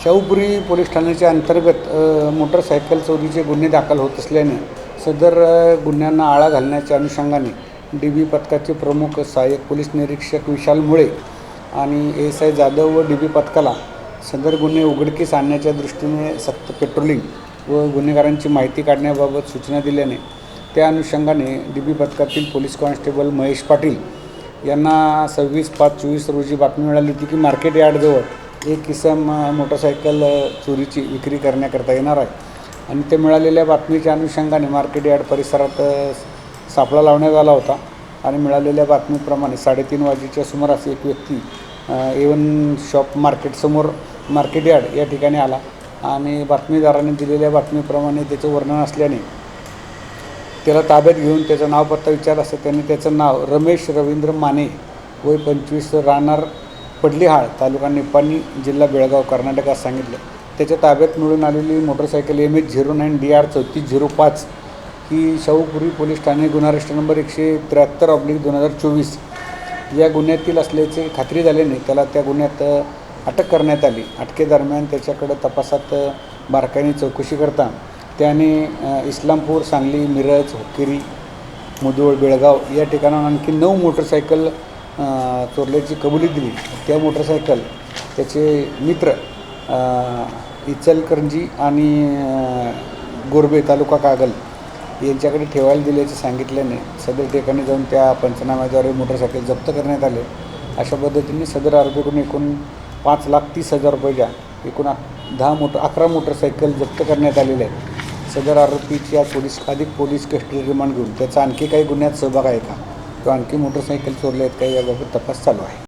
Shahupuri police ठाण्याच्या अंतर्गत motorcycle चोरीचे गुन्हे दाखल होत असल्याने सदर गुन्ह्यांना आळा घालण्याच्या अनुषंगाने DB पथकाचे प्रमुख सहाय्यक पोलीस निरीक्षक विशाल मुळे आणि ASI जाधव व DB पथकाला सदर गुन्हे उघडकीस आणण्याच्या दृष्टीने सक्त पेट्रोलिंग व गुन्हेगारांची माहिती काढण्याबाबत सूचना दिल्याने त्या अनुषंगाने DB पथकातील पोलीस कॉन्स्टेबल महेश पाटील यांना 26/5/24 रोजी बातमी मिळाली होती की मार्केट यार्डजवळ एक इसम मोटरसायकल चोरीची विक्री करण्याकरता येणार आहे आणि ते मिळालेल्या बातमीच्या अनुषंगाने मार्केट यार्ड परिसरात सापळा लावण्यात आला होता आणि मिळालेल्या बातमीप्रमाणे 3:30 वाजेच्या सुमारास एक व्यक्ती A1 शॉप मार्केटसमोर मार्केट यार्ड या ठिकाणी आला आणि बातमीदाराने दिलेल्या बातमीप्रमाणे त्याचं वर्णन असल्याने त्याला ताब्यात घेऊन त्याचं नाव पत्ता विचारला असता त्याने त्याचं नाव रमेश रवींद्र माने वय 25 राहणार पडलीहाळ तालुका निपाणी जिल्हा बेळगाव कर्नाटक असं सांगितलं. त्याच्या ताब्यात मिळून आलेली मोटरसायकल MH09 DR 3405 ही शाहूपुरी पोलीस ठाणे गुन्हा रजिस्टर नंबर 173/2024 या गुन्ह्यातील असल्याचे खात्री झाल्याने त्याला त्या गुन्ह्यात अटक करण्यात आली. अटकेदरम्यान त्याच्याकडे तपासात बारकाईने चौकशी करता त्याने इस्लामपूर, सांगली, मिरज, हुक्केरी, मुधोळ, बेळगाव या ठिकाणाहून आणखी 9 मोटरसायकल चोरल्याची कबुली दिली. त्या मोटरसायकल त्याचे मित्र इचलकरंजी आणि गोरबे तालुका कागल यांच्याकडे ठेवायला दिल्याचे सांगितल्याने सदर ठिकाणी जाऊन त्या पंचनाम्याद्वारे मोटरसायकल जप्त करण्यात आले. अशा पद्धतीने सदर आरोपीकडून एकूण 5,30,000 रुपयाच्या एकूण 11 मोटरसायकल जप्त करण्यात आलेले आहेत. सदर आरोपीच्या पोलीस कस्टडी रिमांड घेऊन त्याचा आणखी काही गुन्ह्यात सहभाग आहे का किंवा आणखी मोटरसायकल चोरले आहेत का याबाबत तपास चालू आहे.